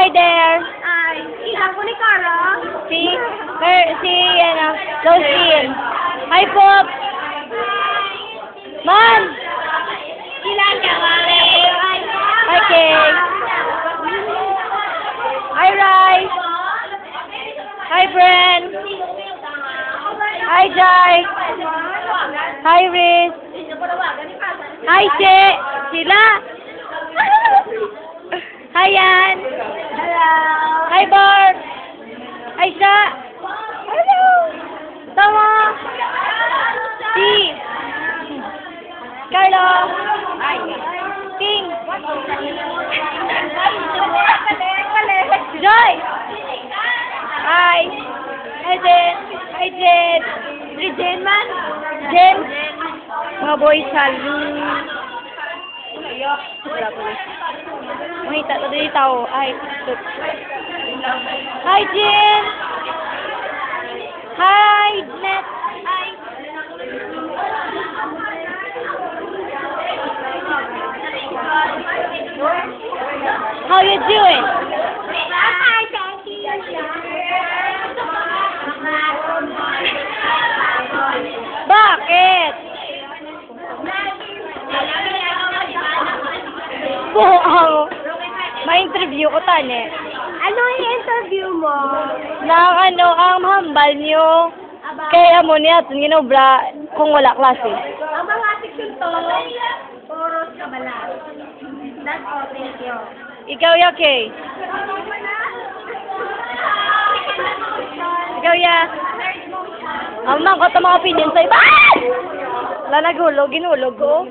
Hi there. Ay, ilang ko ni Cara? Lucien. Hi, Pop. Man. Ilan ka, Mami? Hi, Kay. Hi, Rai. Hi, Bren. Hi, Jai. Hi, Riz. Hi, Che. Sila. Hi, Yan. Hello. Hi, Bart. Hi, Sa. Hello. Tama. Si. Carlo. Ay. King. Joy. Hi. Hi, Jen. Hi, Jen. Si Jen man. Jen. Mga boys, halo. Wala po. Mahita to dito tao. Ay, stop. Hi, Jen. Hi, Net. Hi. How you doing? Hi, thank you. Bakit? Wow. May interview ko tani. Ano yung interview mo? Nang ang hambal niyo kay amo niya atong ginobra kung wala klase. Ang mga section to, puro kabala. That's all, thank you. Ikaw ya kay. Ikaw ya. Amang ko mga opinion sa iba. Wala nagulog, ginulog ko.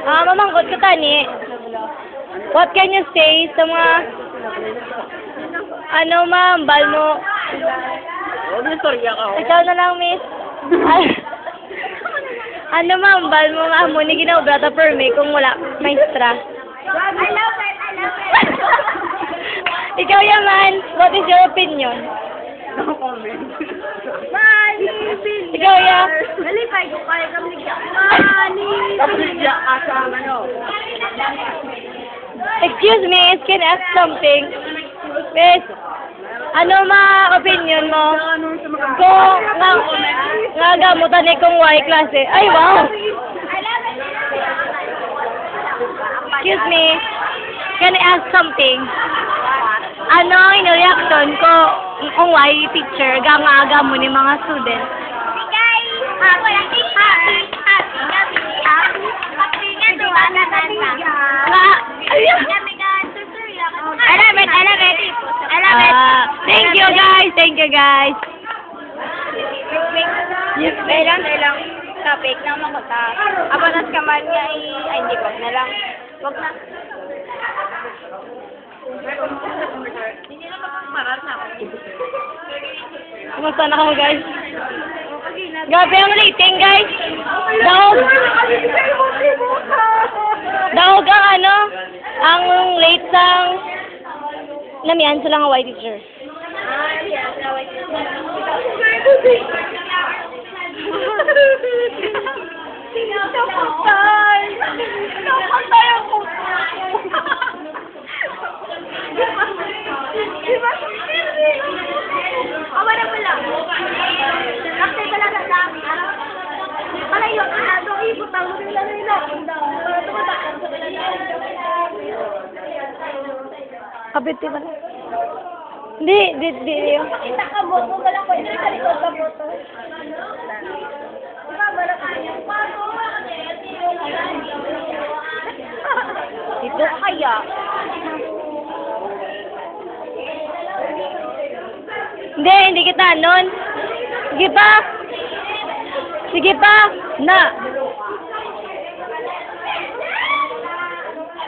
Mamangkot ko tani. What can you say sa mga mahambal mo? Ikaw na lang, miss. Mahambal mo mo ni ginaobra ta perme kung wala maestra? I love it, I love it. Ikaw yaman, what is your opinion? No comment. Mani, Ikaw ya. Nalipay ko kaya kami Mani. Excuse me, can I ask something? Miss, opinion mo? Kung nga gamutan ni kung Y klase. Ay, wow! Excuse me, can I ask something? Ano ang reaction ko kung Y teacher aga mo ni mga students? Thank you guys. Yes, ilang topic na makata. Abanas ka man nga ay hindi wag na lang. Wag na. Hindi na magpaparat na ako. Kumusta na kamo guys? Gabi ang rating guys. Daog ang ang late sang namian sila nga white teacher. Nakapatay ako. Awala mo lang. Kasi talaga dami. Malayo ka na. So, ibot ang nila. Kabit ba? Di. Kita ka mo. Kung wala ko, hindi ka likod ka mo to. Ito kaya. Hindi kita nun. Sige pa. Na.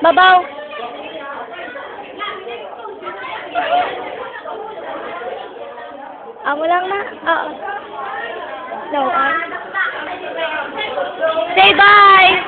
Babaw. Amo lang na. No, Say bye.